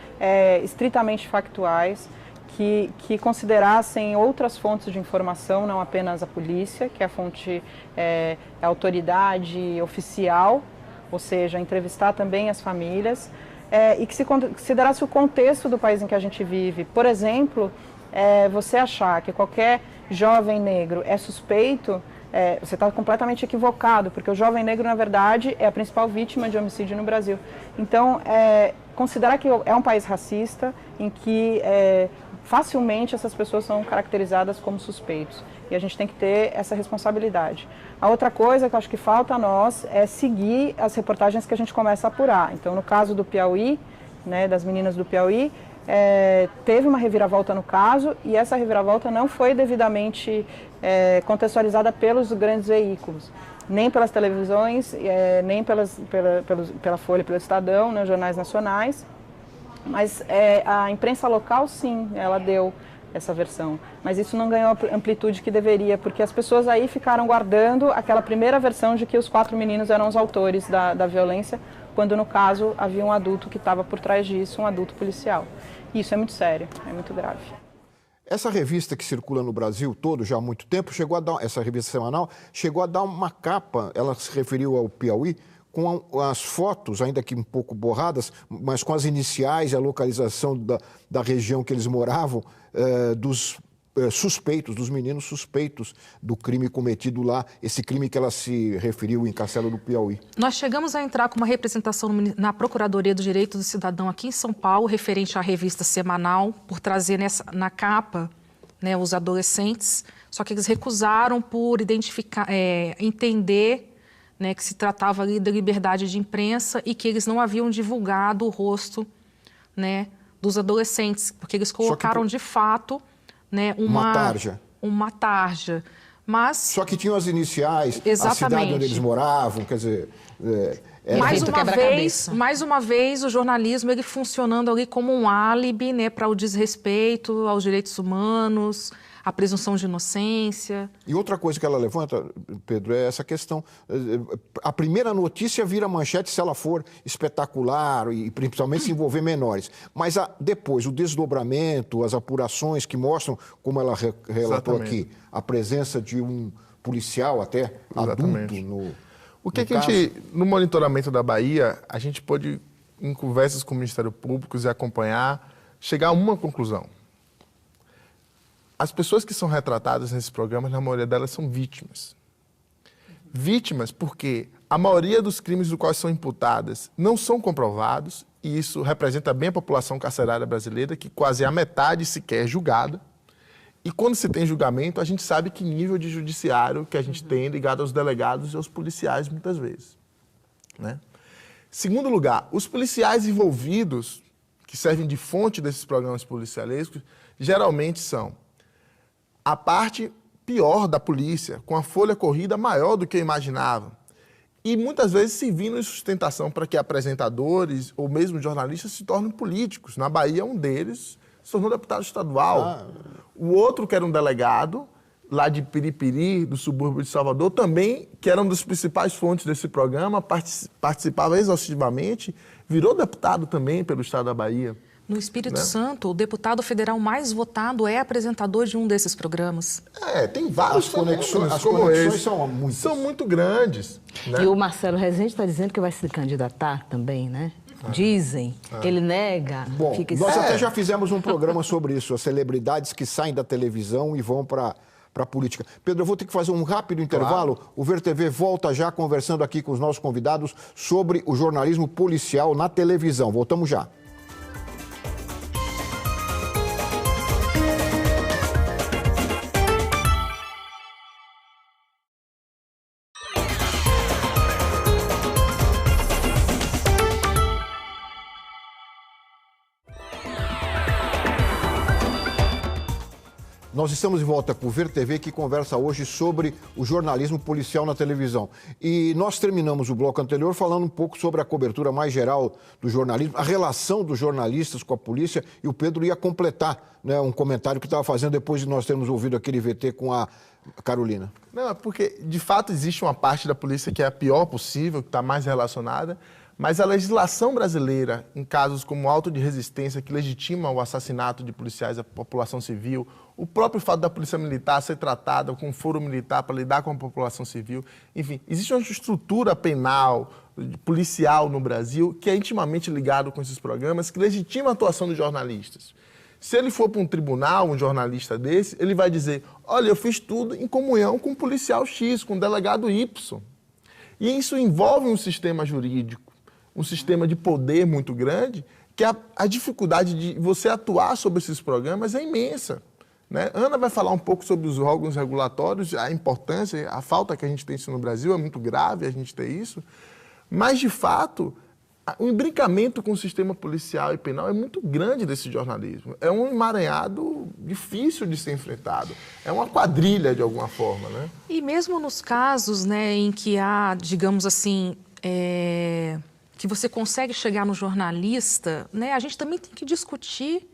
estritamente factuais, que considerassem outras fontes de informação, não apenas a polícia, que é a fonte, a autoridade oficial, ou seja, entrevistar também as famílias, e que se considerasse o contexto do país em que a gente vive. Por exemplo, você achar que qualquer jovem negro é suspeito, você está completamente equivocado, porque o jovem negro, na verdade, é a principal vítima de homicídio no Brasil. Então, considerar que é um país racista, em que facilmente essas pessoas são caracterizadas como suspeitos. E a gente tem que ter essa responsabilidade. A outra coisa que eu acho que falta a nós é seguir as reportagens que a gente começa a apurar. Então, no caso do Piauí, né, das meninas do Piauí, teve uma reviravolta no caso e essa reviravolta não foi devidamente contextualizada pelos grandes veículos, nem pelas televisões, nem pela Folha, pelo Estadão, né, jornais nacionais, mas a imprensa local, sim, ela deu essa versão, mas isso não ganhou a amplitude que deveria, porque as pessoas aí ficaram guardando aquela primeira versão de que os 4 meninos eram os autores da violência, quando no caso havia um adulto que estava por trás disso, um adulto policial. E isso é muito sério, é muito grave. Essa revista que circula no Brasil todo já há muito tempo, essa revista semanal, chegou a dar uma capa, ela se referiu ao Piauí, com as fotos, ainda que um pouco borradas, mas com as iniciais e a localização da região que eles moravam, dos suspeitos, dos meninos suspeitos do crime cometido lá, esse crime que ela se referiu em Castelo do Piauí. Nós chegamos a entrar com uma representação na Procuradoria do Direito do Cidadão aqui em São Paulo, referente à revista semanal, por trazer na capa, né, os adolescentes, só que eles recusaram por entender, né, que se tratava ali da liberdade de imprensa e que eles não haviam divulgado o rosto, né, dos adolescentes, porque eles colocaram de fato, né, uma tarja. Mas só que tinham as iniciais, exatamente, a cidade onde eles moravam, quer dizer... Mais uma vez, o jornalismo ele funcionando ali como um álibi, né, para o desrespeito aos direitos humanos, a presunção de inocência. E outra coisa que ela levanta, Pedro, é essa questão. A primeira notícia vira manchete se ela for espetacular e principalmente se envolver menores. Mas depois, o desdobramento, as apurações que mostram, como ela relatou aqui, a presença de um policial até adulto no... O que a gente, no monitoramento da Bahia, a gente pôde em conversas com o Ministério Público e acompanhar, chegar a uma conclusão. As pessoas que são retratadas nesses programas, na maioria delas, são vítimas. Vítimas porque a maioria dos crimes dos quais são imputadas não são comprovados, e isso representa bem a população carcerária brasileira, que quase a metade sequer é julgada. E quando se tem julgamento, a gente sabe que nível de judiciário que a gente tem ligado aos delegados e aos policiais, muitas vezes. Né? Segundo lugar, os policiais envolvidos, que servem de fonte desses programas policialescos, geralmente são a parte pior da polícia, com a folha corrida maior do que eu imaginava. E muitas vezes servindo em sustentação para que apresentadores ou mesmo jornalistas se tornem políticos. Na Bahia, um deles se tornou deputado estadual. O outro, que era um delegado, lá de Piripiri, do subúrbio de Salvador, também, que era uma das principais fontes desse programa, participava exaustivamente, virou deputado também pelo estado da Bahia. No Espírito Santo, o deputado federal mais votado é apresentador de um desses programas. Tem vários conexões, as conexões são muitas. São muito grandes. Né? E o Marcelo Rezende está dizendo que vai se candidatar também, né? Dizem, ele nega. Bom, nós até já fizemos um programa sobre isso, as celebridades que saem da televisão e vão para a política. Pedro, eu vou ter que fazer um rápido intervalo. O Ver TV volta já conversando aqui com os nossos convidados sobre o jornalismo policial na televisão. Voltamos já. Nós estamos de volta com o Ver TV, que conversa hoje sobre o jornalismo policial na televisão. E nós terminamos o bloco anterior falando um pouco sobre a cobertura mais geral do jornalismo, a relação dos jornalistas com a polícia, e o Pedro ia completar, né, um comentário que estava fazendo depois de nós termos ouvido aquele VT com a Carolina. Não, é porque, de fato, existe uma parte da polícia que é a pior possível, que está mais relacionada, mas a legislação brasileira, em casos como auto de resistência, que legitima o assassinato de policiais da população civil, o próprio fato da polícia militar ser tratada com foro militar para lidar com a população civil, enfim, existe uma estrutura penal, policial no Brasil, que é intimamente ligado com esses programas, que legitima a atuação dos jornalistas. Se ele for para um tribunal, um jornalista desse, ele vai dizer, olha, eu fiz tudo em comunhão com um policial X, com um delegado Y. E isso envolve um sistema jurídico, um sistema de poder muito grande, que a dificuldade de você atuar sobre esses programas é imensa. Né? Ana vai falar um pouco sobre os órgãos regulatórios, a importância, a falta que a gente tem isso no Brasil, é muito grave a gente ter isso, mas, de fato, o imbricamento com o sistema policial e penal é muito grande desse jornalismo. É um emaranhado difícil de ser enfrentado, é uma quadrilha de alguma forma. Né? E mesmo nos casos, né, em que há, digamos assim, que você consegue chegar no jornalista, né, a gente também tem que discutir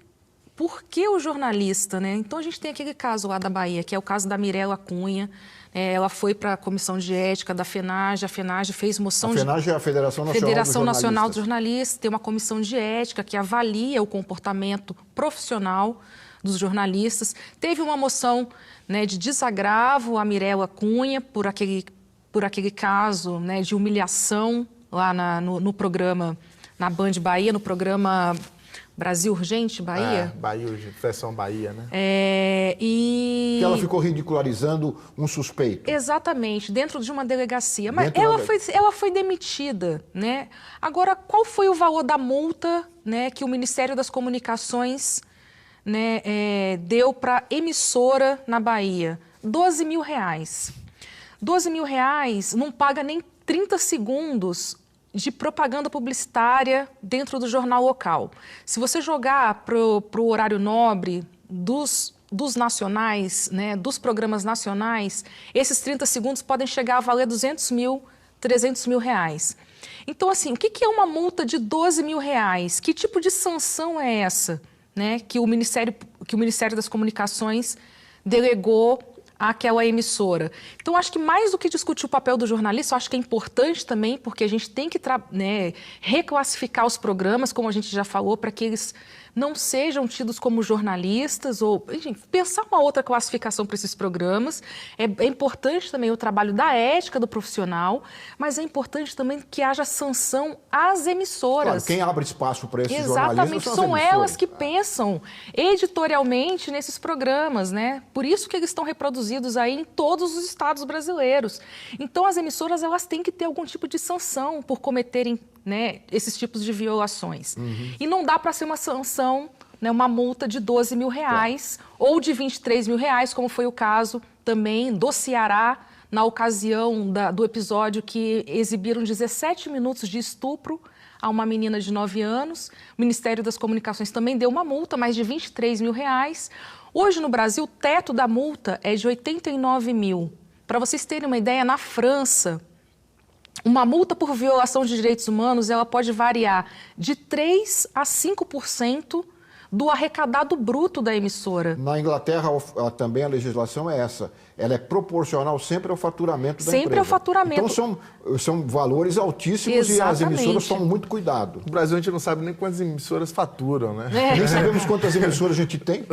por que o jornalista, né? Então a gente tem aquele caso lá da Bahia, que é o caso da Mirella Cunha. Ela foi para a comissão de ética da FENAGE, a FENAGE fez moção de... A FENAGE é a Federação Nacional dos Jornalistas, tem uma comissão de ética que avalia o comportamento profissional dos jornalistas. Teve uma moção, né, de desagravo à Mirella Cunha por aquele caso, né, de humilhação lá no programa, na Band Bahia, no programa Brasil Urgente, Bahia? Bahia Urgente, versão Bahia, né? Que ela ficou ridicularizando um suspeito. Exatamente, dentro de uma delegacia. Mas ela foi demitida, né? Agora, qual foi o valor da multa, né, que o Ministério das Comunicações, né, deu para a emissora na Bahia? R$12 mil. R$12 mil não paga nem 30 segundos de propaganda publicitária dentro do jornal local. Se você jogar para o horário nobre dos nacionais, né, dos programas nacionais, esses 30 segundos podem chegar a valer 200 mil, 300 mil reais. Então, assim, o que é uma multa de R$12 mil? Que tipo de sanção é essa, né, que o Ministério das Comunicações delegou àquela emissora. Então, acho que mais do que discutir o papel do jornalista, eu acho que é importante também, porque a gente tem que reclassificar os programas, como a gente já falou, para que eles não sejam tidos como jornalistas, ou, enfim, pensar uma outra classificação para esses programas. É importante também o trabalho da ética do profissional, mas é importante também que haja sanção às emissoras. Claro, quem abre espaço para esses jornalistas jornalistas são elas que pensam editorialmente nesses programas, né? Por isso que eles estão reproduzidos aí em todos os estados brasileiros. Então, as emissoras, elas têm que ter algum tipo de sanção por cometerem, né, esses tipos de violações. E não dá para ser uma sanção, né, uma multa de R$12 mil ou de R$23 mil, como foi o caso também do Ceará, na ocasião do episódio que exibiram 17 minutos de estupro a uma menina de 9 anos. O Ministério das Comunicações também deu uma multa, mais de R$23 mil. Hoje, no Brasil, o teto da multa é de 89 mil. Para vocês terem uma ideia, na França, uma multa por violação de direitos humanos, ela pode variar de 3% a 5% do arrecadado bruto da emissora. Na Inglaterra, também a legislação é essa. Ela é proporcional sempre ao faturamento da empresa. Sempre ao faturamento. Então, são valores altíssimos. Exatamente. E as emissoras tomam muito cuidado. No Brasil, a gente não sabe nem quantas emissoras faturam, né? Nem sabemos quantas emissoras a gente tem.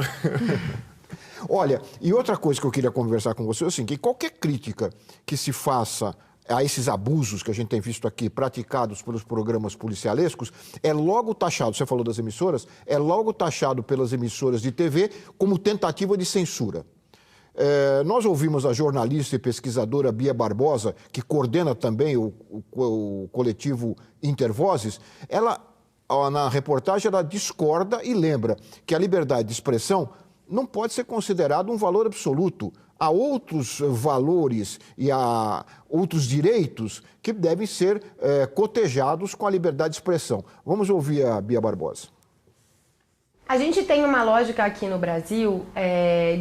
Olha, e outra coisa que eu queria conversar com você é assim, que qualquer crítica que se faça a esses abusos que a gente tem visto aqui praticados pelos programas policialescos, é logo taxado, você falou das emissoras, é logo taxado pelas emissoras de TV como tentativa de censura. Nós ouvimos a jornalista e pesquisadora Bia Barbosa, que coordena também o coletivo Intervozes. Ela, na reportagem, ela discorda e lembra que a liberdade de expressão não pode ser considerado um valor absoluto. Há outros valores e há outros direitos que devem ser cotejados com a liberdade de expressão. Vamos ouvir a Bia Barbosa. A gente tem uma lógica aqui no Brasil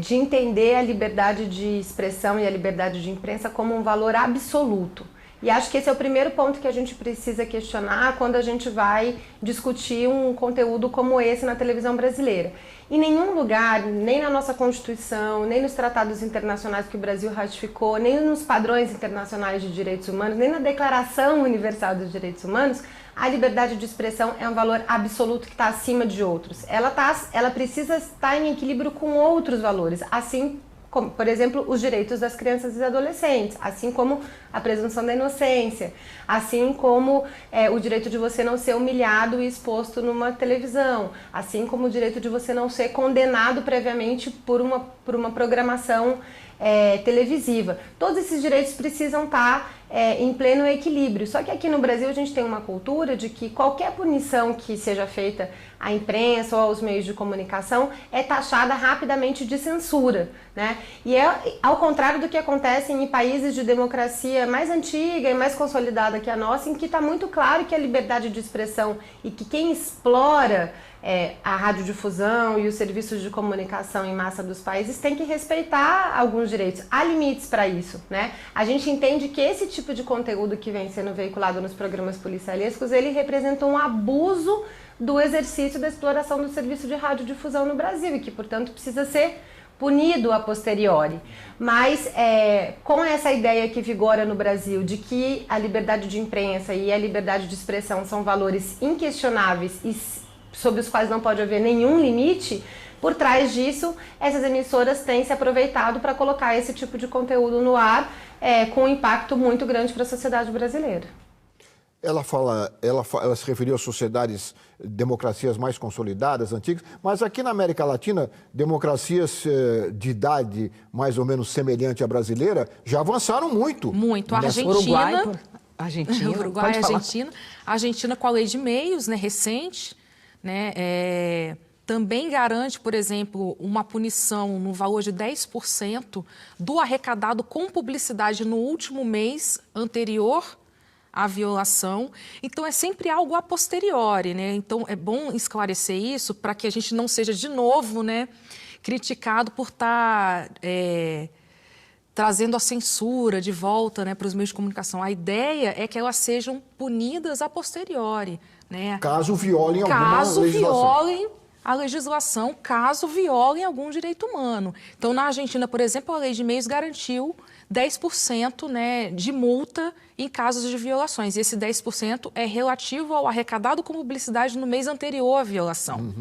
de entender a liberdade de expressão e a liberdade de imprensa como um valor absoluto. E acho que esse é o primeiro ponto que a gente precisa questionar quando a gente vai discutir um conteúdo como esse na televisão brasileira. Em nenhum lugar, nem na nossa Constituição, nem nos tratados internacionais que o Brasil ratificou, nem nos padrões internacionais de direitos humanos, nem na Declaração Universal dos Direitos Humanos, a liberdade de expressão é um valor absoluto que está acima de outros. Ela precisa estar em equilíbrio com outros valores, assim como, por exemplo, os direitos das crianças e adolescentes, assim como a presunção da inocência, assim como o direito de você não ser humilhado e exposto numa televisão, assim como o direito de você não ser condenado previamente por uma programação televisiva. Todos esses direitos precisam estar em pleno equilíbrio. Só que aqui no Brasil a gente tem uma cultura de que qualquer punição que seja feita à imprensa ou aos meios de comunicação é taxada rapidamente de censura, né? E é ao contrário do que acontece em países de democracia mais antiga e mais consolidada que a nossa, em que está muito claro que a liberdade de expressão e que quem explora a radiodifusão e os serviços de comunicação em massa dos países tem que respeitar alguns direitos. Há limites para isso, né? A gente entende que esse tipo de conteúdo que vem sendo veiculado nos programas policialescos, ele representa um abuso do exercício da exploração do serviço de radiodifusão no Brasil e que, portanto, precisa ser punido a posteriori. Mas com essa ideia que vigora no Brasil de que a liberdade de imprensa e a liberdade de expressão são valores inquestionáveis e sobre os quais não pode haver nenhum limite, por trás disso, essas emissoras têm se aproveitado para colocar esse tipo de conteúdo no ar com um impacto muito grande para a sociedade brasileira. Ela se referiu às sociedades, democracias mais consolidadas, antigas, mas aqui na América Latina, democracias de idade mais ou menos semelhante à brasileira já avançaram muito. Muito. A Argentina, Uruguai, Argentina com a lei de meios, né, recente, né, também garante, por exemplo, uma punição no valor de 10% do arrecadado com publicidade no último mês anterior à violação. Então, é sempre algo a posteriori, né? Então, é bom esclarecer isso para que a gente não seja, de novo, né, criticado por estar trazendo a censura de volta, né, para os meios de comunicação. A ideia é que elas sejam punidas a posteriori, né? Caso violem alguma legislação. Caso violem a legislação caso violem algum direito humano. Então, na Argentina, por exemplo, a lei de meios garantiu 10%, né, de multa em casos de violações. E esse 10% é relativo ao arrecadado com publicidade no mês anterior à violação.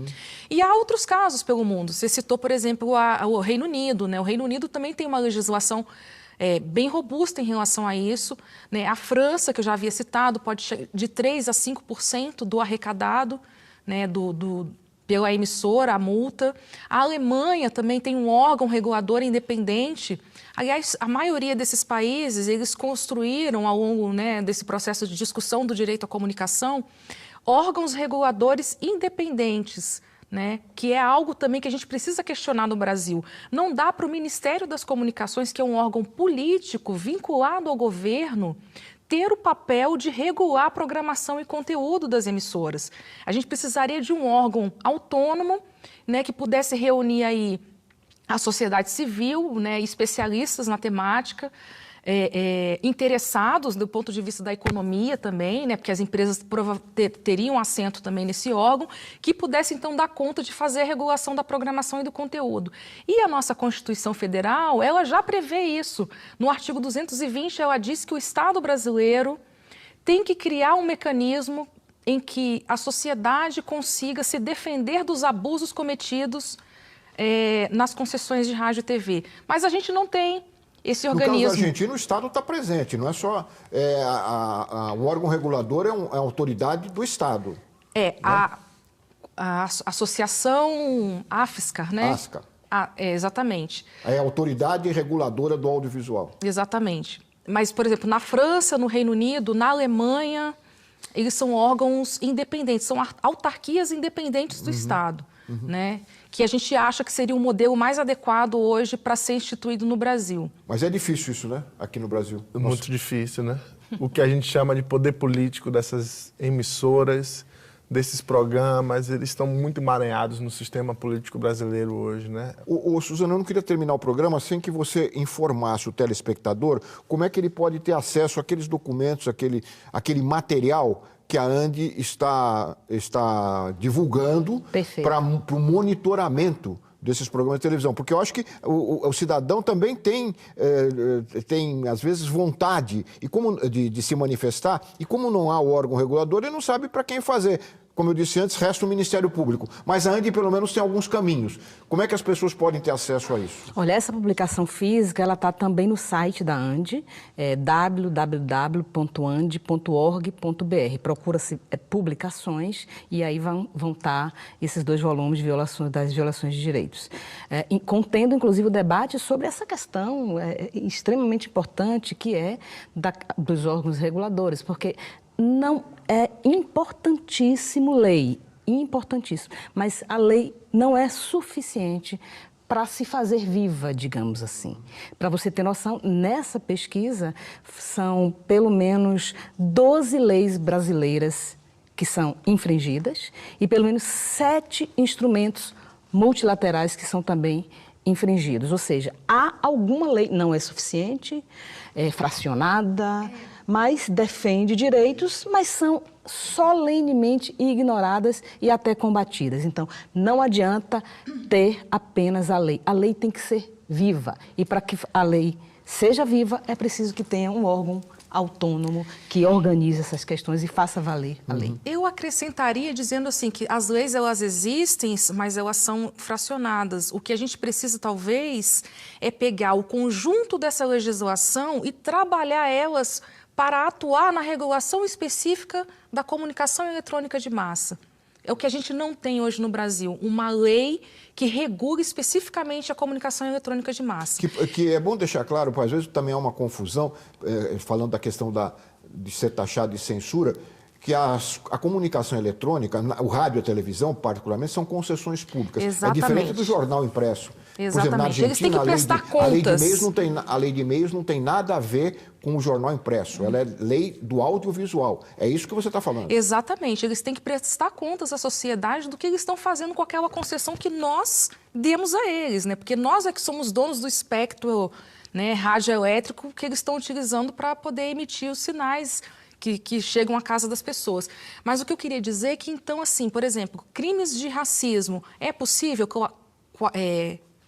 E há outros casos pelo mundo. Você citou, por exemplo, o Reino Unido, né? O Reino Unido também tem uma legislação bem robusta em relação a isso, né? A França, que eu já havia citado, pode chegar de 3% a 5% do arrecadado, né, pela emissora, a multa. A Alemanha também tem um órgão regulador independente. Aliás, a maioria desses países, eles construíram ao longo, né, desse processo de discussão do direito à comunicação, órgãos reguladores independentes, né, que é algo também que a gente precisa questionar no Brasil. Não dá para o Ministério das Comunicações, que é um órgão político vinculado ao governo, ter o papel de regular a programação e conteúdo das emissoras. A gente precisaria de um órgão autônomo, né, que pudesse reunir aí a sociedade civil, né, especialistas na temática, interessados do ponto de vista da economia também, né, porque as empresas teriam assento também nesse órgão, que pudesse então dar conta de fazer a regulação da programação e do conteúdo. E a nossa Constituição Federal, ela já prevê isso. No artigo 220, ela diz que o Estado brasileiro tem que criar um mecanismo em que a sociedade consiga se defender dos abusos cometidos nas concessões de rádio e TV. Mas a gente não tem esse organismo. No caso da Argentina, o Estado está presente, não é só... o órgão regulador é a autoridade do Estado. Né? A associação AFSCA, né? AFSCA. Exatamente. É a autoridade reguladora do audiovisual. Exatamente. Mas, por exemplo, na França, no Reino Unido, na Alemanha, eles são órgãos independentes, são autarquias independentes do Estado, né? Que a gente acha que seria o modelo mais adequado hoje para ser instituído no Brasil. Mas é difícil isso, né? Aqui no Brasil. Muito difícil, né? O que a gente chama de poder político dessas emissoras, desses programas, eles estão muito emaranhados no sistema político brasileiro hoje, né? Suzana, eu não queria terminar o programa sem que você informasse o telespectador como é que ele pode ter acesso àqueles documentos, aquele material que a ANDI está divulgando para o monitoramento desses programas de televisão. Porque eu acho que o cidadão também tem às vezes, vontade de se manifestar, e como não há o órgão regulador, ele não sabe para quem fazer. Como eu disse antes, resta o Ministério Público. Mas a ANDI, pelo menos, tem alguns caminhos. Como é que as pessoas podem ter acesso a isso? Olha, essa publicação física, ela está também no site da ANDI, www.andi.org.br. Procura-se publicações e aí vão estar esses 2 volumes das violações de direitos. Contendo, inclusive, o debate sobre essa questão extremamente importante, que é dos órgãos reguladores, porque não é importantíssimo importantíssimo, mas a lei não é suficiente para se fazer viva, digamos assim. Para você ter noção, nessa pesquisa são pelo menos 12 leis brasileiras que são infringidas e pelo menos 7 instrumentos multilaterais que são também infringidos. Ou seja, há alguma lei, não é suficiente, é fracionada, mas defende direitos, mas são solenemente ignoradas e até combatidas. Então, não adianta ter apenas a lei. A lei tem que ser viva. E para que a lei seja viva, é preciso que tenha um órgão autônomo que organize essas questões e faça valer a lei. Eu acrescentaria dizendo assim que as leis, elas existem, mas elas são fracionadas. O que a gente precisa, talvez, é pegar o conjunto dessa legislação e trabalhar elas para atuar na regulação específica da comunicação eletrônica de massa. É o que a gente não tem hoje no Brasil, uma lei que regule especificamente a comunicação eletrônica de massa. Que é bom deixar claro, porque às vezes também há uma confusão, falando da questão de ser taxado de censura, que a comunicação eletrônica, o rádio e a televisão, particularmente, são concessões públicas. Exatamente. É diferente do jornal impresso. Exatamente. Por exemplo, na Argentina, eles têm que prestar contas. A lei de meios não tem nada a ver com o jornal impresso. Ela é lei do audiovisual. É isso que você está falando. Exatamente. Eles têm que prestar contas à sociedade do que eles estão fazendo com aquela concessão que nós demos a eles, né? Porque nós é que somos donos do espectro, né, radioelétrico que eles estão utilizando para poder emitir os sinais que chegam à casa das pessoas. Mas o que eu queria dizer é que, então, assim, por exemplo, crimes de racismo, é possível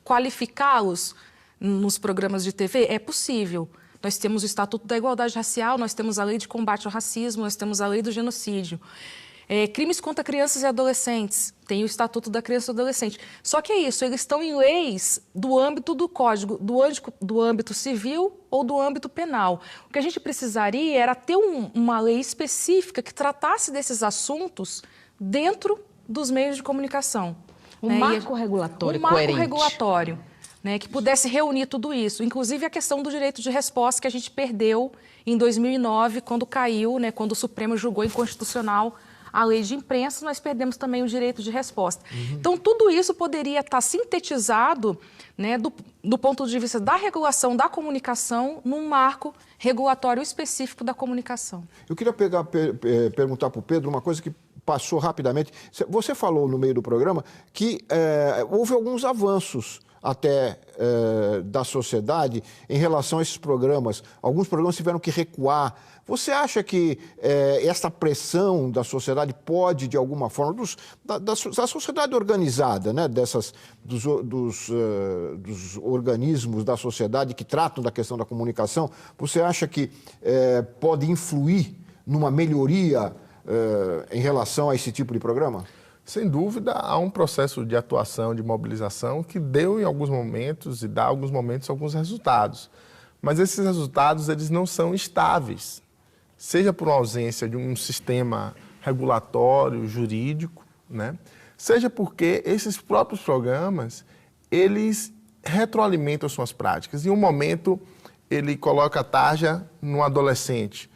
qualificá-los nos programas de TV? É possível. Nós temos o Estatuto da Igualdade Racial, nós temos a Lei de Combate ao Racismo, nós temos a Lei do Genocídio. Crimes contra crianças e adolescentes, tem o Estatuto da Criança e do Adolescente. Só que é isso, eles estão em leis do âmbito do Código, do âmbito civil ou do âmbito penal. O que a gente precisaria era ter uma lei específica que tratasse desses assuntos dentro dos meios de comunicação. Marco regulatório coerente. Um marco regulatório, né, que pudesse reunir tudo isso, inclusive a questão do direito de resposta que a gente perdeu em 2009, quando caiu, né, quando o Supremo julgou inconstitucional a lei de imprensa, nós perdemos também o direito de resposta. Então, tudo isso poderia estar sintetizado, né, do ponto de vista da regulação da comunicação num marco regulatório específico da comunicação. Eu queria perguntar para o Pedro uma coisa que passou rapidamente. Você falou no meio do programa que houve alguns avanços até da sociedade em relação a esses programas. Alguns programas tiveram que recuar. Você acha que essa pressão da sociedade pode, de alguma forma, da sociedade organizada, né, dos organismos da sociedade que tratam da questão da comunicação, você acha que pode influir numa melhoria em relação a esse tipo de programa? Sem dúvida, há um processo de atuação, de mobilização, que deu em alguns momentos e dá em alguns momentos alguns resultados. Mas esses resultados, eles não são estáveis, seja por ausência de um sistema regulatório, jurídico, né? Seja porque esses próprios programas, eles retroalimentam suas práticas. Em um momento, ele coloca a tarja no adolescente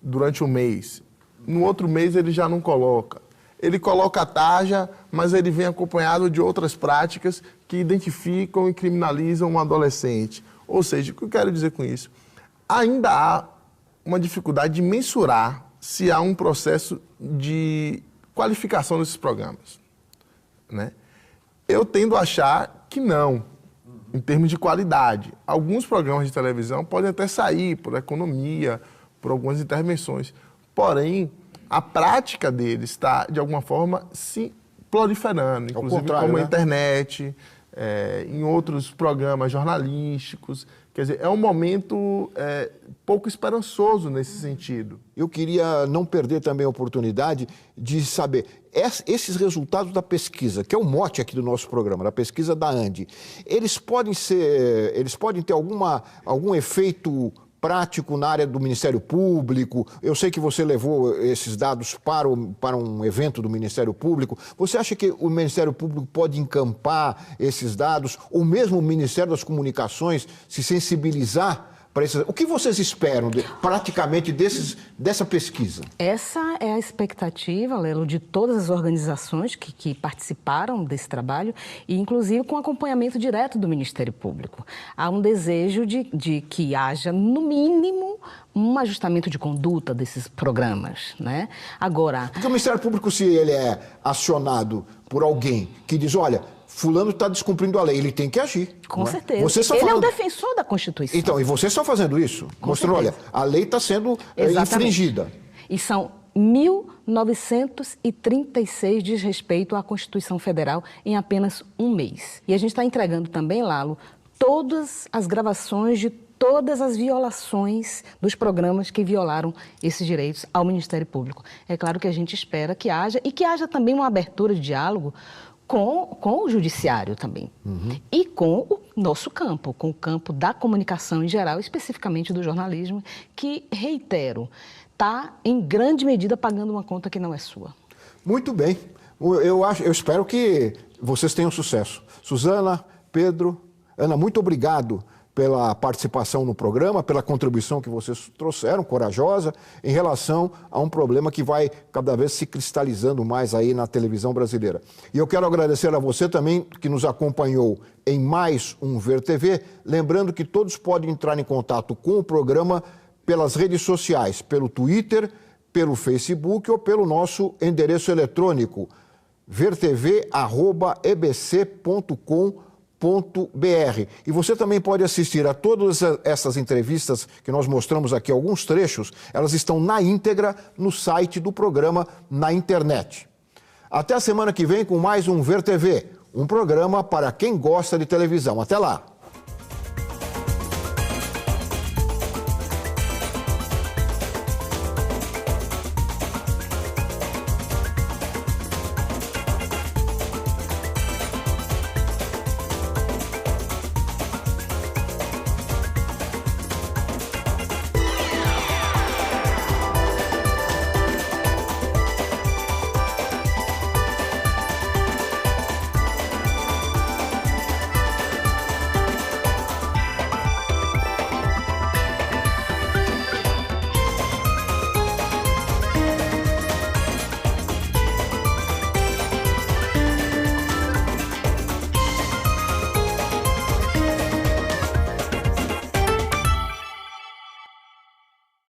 durante um mês. No outro mês, ele já não coloca. Ele coloca a tarja, mas ele vem acompanhado de outras práticas que identificam e criminalizam um adolescente. Ou seja, o que eu quero dizer com isso? Ainda há uma dificuldade de mensurar se há um processo de qualificação desses programas, né? Eu tendo a achar que não, em termos de qualidade. Alguns programas de televisão podem até sair por economia, por algumas intervenções, porém, a prática deles está, de alguma forma, se proliferando, inclusive como a internet, em outros programas jornalísticos. Quer dizer, é um momento pouco esperançoso nesse sentido. Eu queria não perder também a oportunidade de saber, esses resultados da pesquisa, que é o mote aqui do nosso programa, da pesquisa da ANDI, eles podem ter algum efeito prático na área do Ministério Público? Eu sei que você levou esses dados para um evento do Ministério Público. Você acha que o Ministério Público pode encampar esses dados, ou mesmo o Ministério das Comunicações se sensibilizar para esses... O que vocês esperam praticamente dessa pesquisa? Essa é a expectativa, Lelo, de todas as organizações que participaram desse trabalho, e inclusive com acompanhamento direto do Ministério Público. Há um desejo de que haja, no mínimo, um ajustamento de conduta desses programas, né? Agora... Porque o Ministério Público, se ele é acionado por alguém que diz, olha, fulano está descumprindo a lei, ele tem que agir. Com certeza. Ele é o defensor da Constituição. Então, e vocês estão fazendo isso? Mostrando, olha, a lei está sendo infringida. E são 1.936 desrespeito à Constituição Federal em apenas um mês. E a gente está entregando também, Lalo, todas as gravações de todas as violações dos programas que violaram esses direitos ao Ministério Público. É claro que a gente espera que haja, e que haja também uma abertura de diálogo com o judiciário também, e com o nosso campo, com o campo da comunicação em geral, especificamente do jornalismo, que, reitero, está em grande medida pagando uma conta que não é sua. Muito bem. Eu espero que vocês tenham sucesso. Suzana, Pedro, Ana, muito obrigado pela participação no programa, pela contribuição que vocês trouxeram, corajosa, em relação a um problema que vai cada vez se cristalizando mais aí na televisão brasileira. E eu quero agradecer a você também que nos acompanhou em mais um Ver TV, lembrando que todos podem entrar em contato com o programa pelas redes sociais, pelo Twitter, pelo Facebook ou pelo nosso endereço eletrônico vertv@ebc.com.br. E você também pode assistir a todas essas entrevistas que nós mostramos aqui, alguns trechos, elas estão na íntegra no site do programa na internet. Até a semana que vem com mais um Ver TV, um programa para quem gosta de televisão. Até lá!